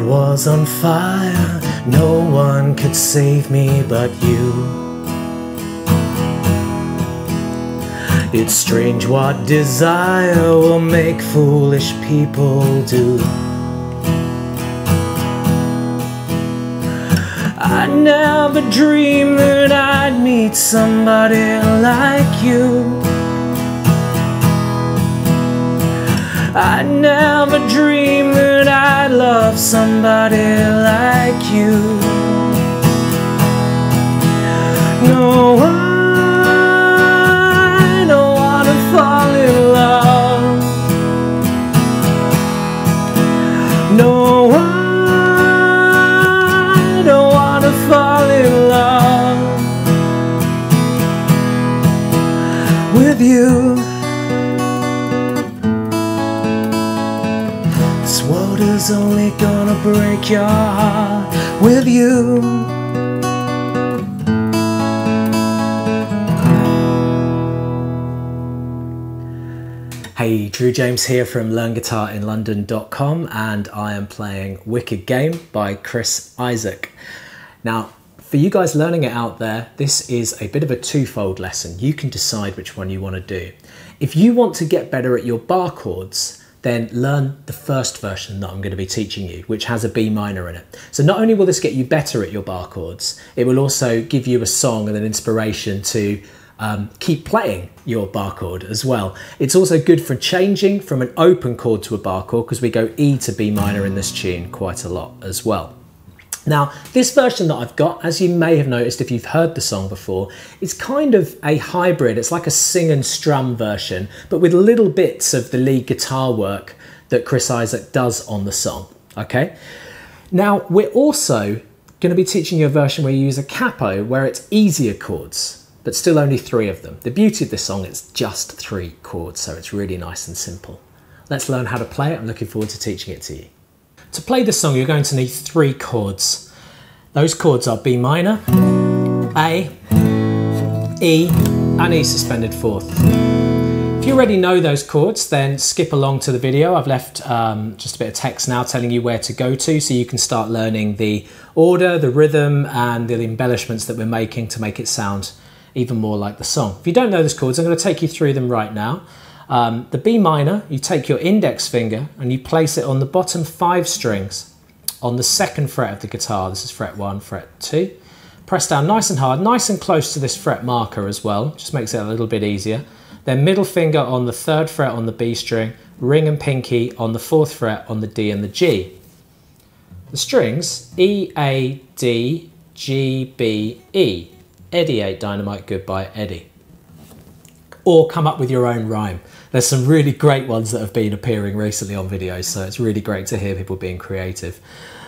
Was on fire, no one could save me but you. It's strange what desire will make foolish people do. I never dreamed that I'd meet somebody like you. I never dreamed that I'd love somebody like you. No, I don't want to fall in love. No, I don't want to fall in love with you. This world is only gonna break your heart with you. Hey, Drew James here from LearnGuitarInLondon.com, and I am playing Wicked Game by Chris Isaak. Now, for you guys learning it out there, this is a bit of a twofold lesson. You can decide which one you want to do. If you want to get better at your bar chords, then learn the first version that I'm going to be teaching you, which has a B minor in it. So not only will this get you better at your bar chords, it will also give you a song and an inspiration to keep playing your bar chord as well. It's also good for changing from an open chord to a bar chord, because we go E to B minor in this tune quite a lot as well. Now, this version that I've got, as you may have noticed if you've heard the song before, is kind of a hybrid. It's like a sing and strum version, but with little bits of the lead guitar work that Chris Isaak does on the song, okay? Now, we're also going to be teaching you a version where you use a capo, where it's easier chords, but still only 3 of them. The beauty of this song is just 3 chords, so it's really nice and simple. Let's learn how to play it. I'm looking forward to teaching it to you. To play this song, you're going to need 3 chords. Those chords are B minor, A, E, and E suspended 4th. If you already know those chords, then skip along to the video. I've left just a bit of text now telling you where to go to, so you can start learning the order, the rhythm, and the embellishments that we're making to make it sound even more like the song. If you don't know those chords, I'm going to take you through them right now. The B minor, you take your index finger and you place it on the bottom 5 strings on the 2nd fret of the guitar. This is fret 1, fret 2. Press down nice and hard, nice and close to this fret marker as well, just makes it a little bit easier. Then middle finger on the 3rd fret on the B string, ring and pinky on the 4th fret on the D and the G. The strings, E, A, D, G, B, E. Eddie ate dynamite, goodbye Eddie. Or come up with your own rhyme. There's some really great ones that have been appearing recently on videos, so it's really great to hear people being creative.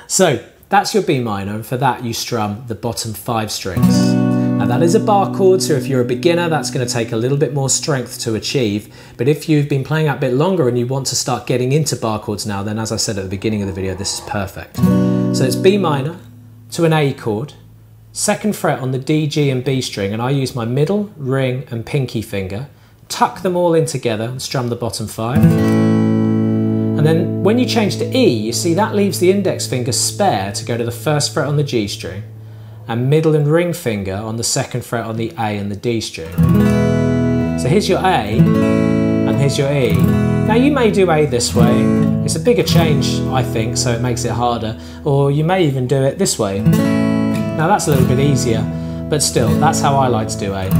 So that's your B minor, and for that you strum the bottom 5 strings. Now that is a bar chord, so if you're a beginner, that's going to take a little bit more strength to achieve. But if you've been playing that a bit longer and you want to start getting into bar chords now, then as I said at the beginning of the video, this is perfect. So it's B minor to an A chord, 2nd fret on the D, G and B string, and I use my middle, ring and pinky finger, tuck them all in together and strum the bottom 5. And then when you change to E, you see that leaves the index finger spare to go to the 1st fret on the G string, and middle and ring finger on the 2nd fret on the A and the D string. So here's your A, and here's your E. Now you may do A this way. It's a bigger change, I think, so it makes it harder. Or you may even do it this way. Now that's a little bit easier, but still, that's how I like to do A.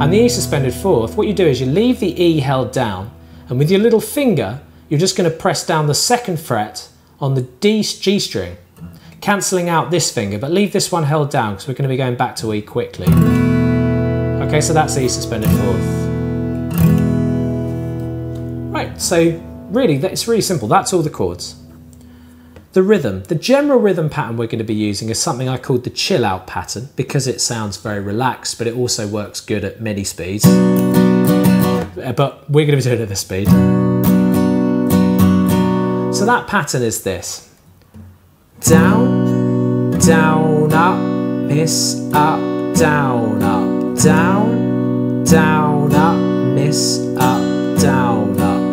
And the E suspended 4th, what you do is you leave the E held down, and with your little finger, you're just going to press down the 2nd fret on the G string, cancelling out this finger, but leave this one held down because we're going to be going back to E quickly. Okay, so that's E suspended 4th. Right, so really, it's really simple. That's all the chords. The rhythm, the general rhythm pattern we're going to be using is something I called the chill out pattern because it sounds very relaxed, but it also works good at many speeds. But we're going to be doing it at this speed. So that pattern is this. Down, down, up, miss, up, down, up, down, down, up, miss, up, down, up.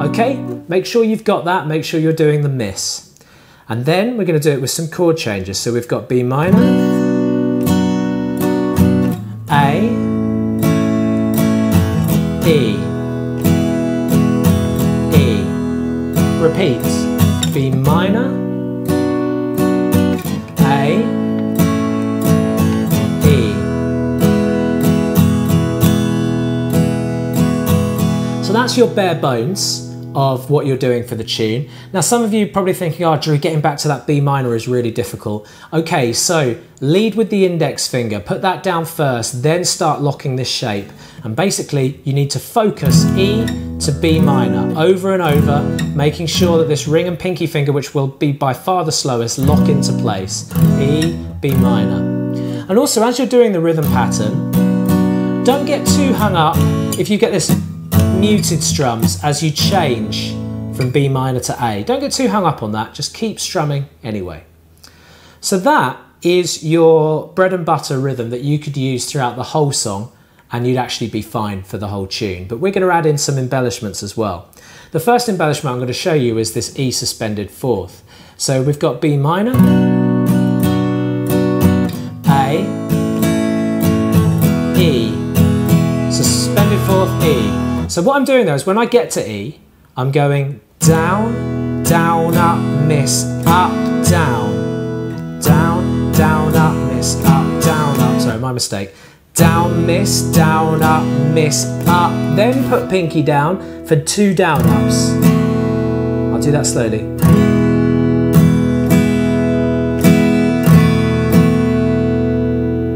Okay, make sure you've got that, make sure you're doing the miss. And then we're going to do it with some chord changes. So we've got B minor, A, E, E. Repeats. B minor, A, E. So that's your bare bones of what you're doing for the tune. Now some of you are probably thinking, oh Drew, getting back to that B minor is really difficult. Okay, so lead with the index finger, put that down first, then start locking this shape. And basically you need to focus E to B minor over and over, making sure that this ring and pinky finger, which will be by far the slowest, lock into place. E, B minor. And also as you're doing the rhythm pattern, don't get too hung up if you get this muted strums as you change from B minor to A. Don't get too hung up on that, just keep strumming anyway. So that is your bread and butter rhythm that you could use throughout the whole song and you'd actually be fine for the whole tune. But we're going to add in some embellishments as well. The first embellishment I'm going to show you is this E suspended fourth. So we've got B minor, A, E, suspended fourth, E. So what I'm doing there is when I get to E, I'm going down, down, up, miss, up, down, down, down, up, miss, up, down, up. Sorry, my mistake. Down, miss, up, then put pinky down for 2 down ups. I'll do that slowly.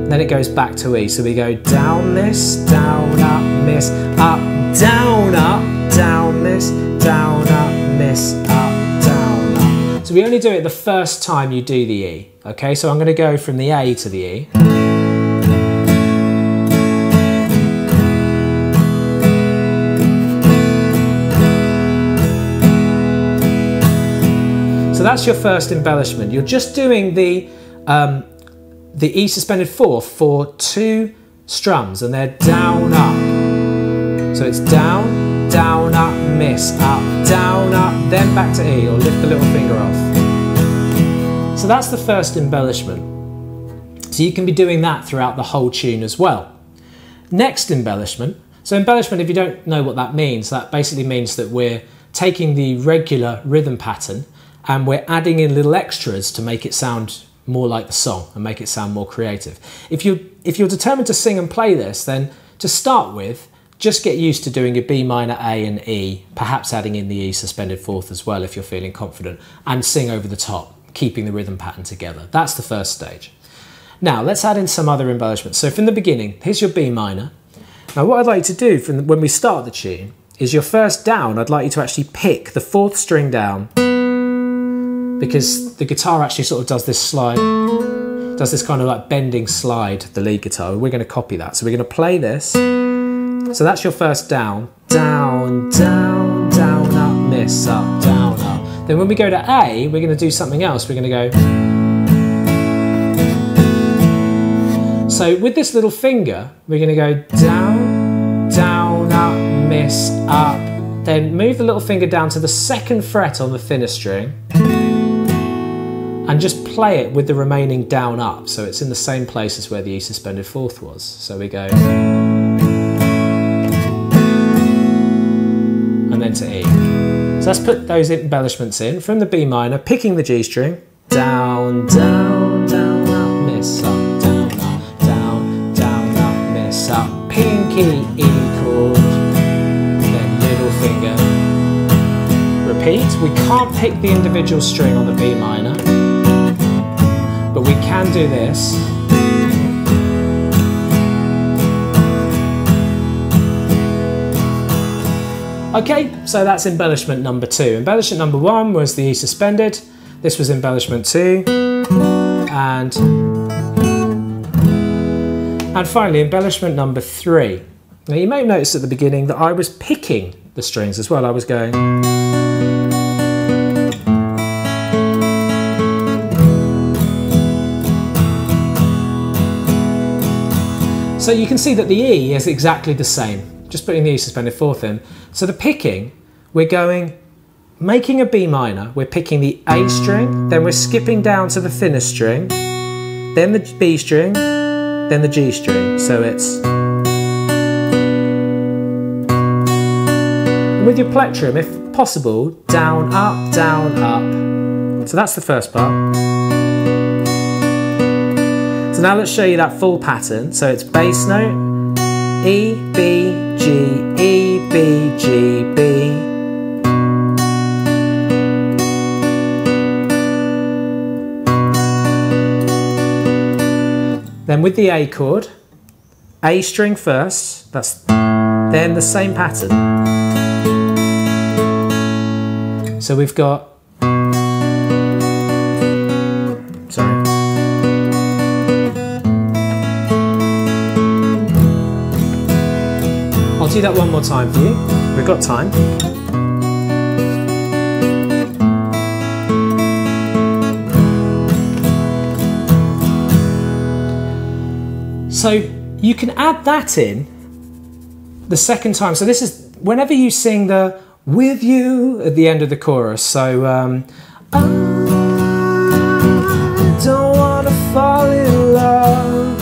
Then it goes back to E. So we go down, miss, up, miss, up, down, miss, up, miss, up, down, up. So we only do it the first time you do the E. Okay, so I'm going to go from the A to the E. So that's your first embellishment. You're just doing the E suspended fourth for 2 strums and they're down, up. So it's down, down, up, miss, up, down, up, then back to E, or lift the little finger off. So that's the first embellishment. So you can be doing that throughout the whole tune as well. Next embellishment. So embellishment, if you don't know what that means, that basically means that we're taking the regular rhythm pattern and we're adding in little extras to make it sound more like the song and make it sound more creative. If you're determined to sing and play this, then to start with, just get used to doing your B minor, A and E, perhaps adding in the E suspended fourth as well if you're feeling confident, and sing over the top, keeping the rhythm pattern together. That's the first stage. Now let's add in some other embellishments. So from the beginning, here's your B minor. Now what I'd like to do when we start the tune is your first down, I'd like you to actually pick the 4th string down, because the guitar actually sort of does this slide, does this kind of like bending slide, the lead guitar. We're going to copy that. So we're going to play this. So that's your first down. Down, down, down, up, miss, up, down, up. Then when we go to A, we're going to do something else. We're going to go. So with this little finger, we're going to go down, down, up, miss, up. Then move the little finger down to the 2nd fret on the thinner string. And just play it with the remaining down up, so it's in the same place as where the E suspended fourth was. So we go, and then to E. So let's put those embellishments in from the B minor, picking the G string, down, down, down, up, miss, up, down, up, down, down, up, miss, up, pinky E chord, then middle finger, repeat. repeat. We can't pick the individual string on the B minor, but we can do this. Okay, so that's embellishment number 2. Embellishment number 1 was the E suspended. This was embellishment 2. And finally, embellishment number 3. Now you may have noticed at the beginning that I was picking the strings as well. I was going. So you can see that the E is exactly the same. Just putting the E suspended 4th in. So the picking, we're going, making a B minor, we're picking the A string, then we're skipping down to the thinnest string, then the B string, then the G string. So it's... And with your plectrum, if possible, down, up, down, up. So that's the first part. So now let's show you that full pattern. So it's bass note, E, B, G, E, B, G, B. Then with the A chord, A string first, then the same pattern. So we've got, I'll do that one more time for you. We've got time. So you can add that in the second time. So this is whenever you sing the "with you" at the end of the chorus. So I don't wanna fall in love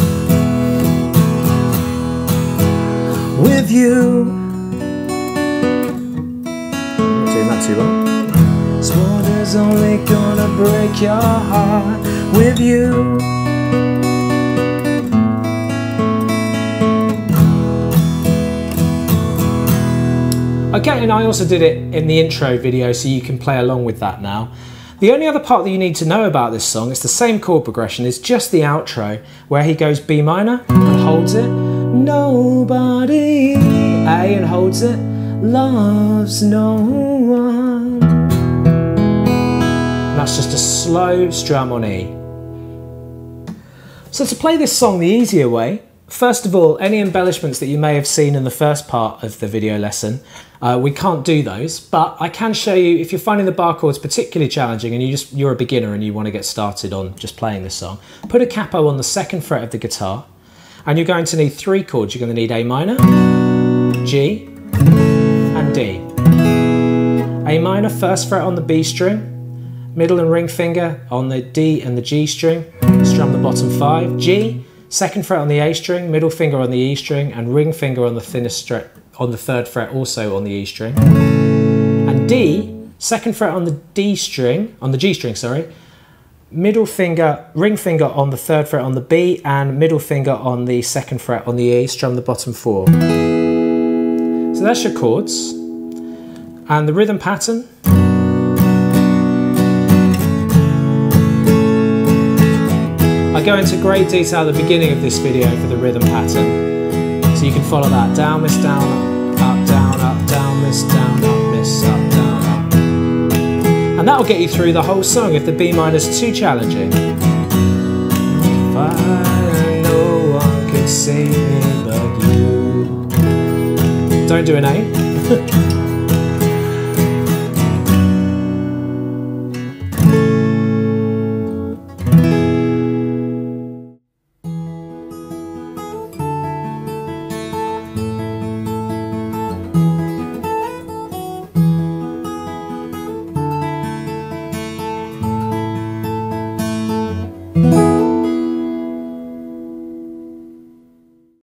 with you. Not doing that too well. This water's only gonna break your heart with you. Okay, and I also did it in the intro video, so you can play along with that now. The only other part that you need to know about this song, it's the same chord progression, is just the outro, where he goes B minor and holds it. Nobody, A, and holds it, loves no one. And that's just a slow strum on E. So to play this song the easier way, first of all, any embellishments that you may have seen in the first part of the video lesson, we can't do those, but I can show you, if you're finding the bar chords particularly challenging and you're a beginner and you want to get started on just playing this song, put a capo on the 2nd fret of the guitar, and you're going to need 3 chords. You're going to need A minor, G, and D. A minor, 1st fret on the B string, middle and ring finger on the D and the G string, strum the bottom 5, G, 2nd fret on the A string, middle finger on the E string, and ring finger on the thinnest fret on the 3rd fret, also on the E string. And D, 2nd fret on the D string, on the G string, sorry, middle finger, ring finger on the 3rd fret on the B, and middle finger on the 2nd fret on the E, strum the bottom 4. So that's your chords. And the rhythm pattern. I go into great detail at the beginning of this video for the rhythm pattern, so you can follow that. Down, miss, down, up, down, miss, down, up, miss, up, down, up. And that'll get you through the whole song if the B minor's too challenging. If I no one could save me but you. Don't do an A.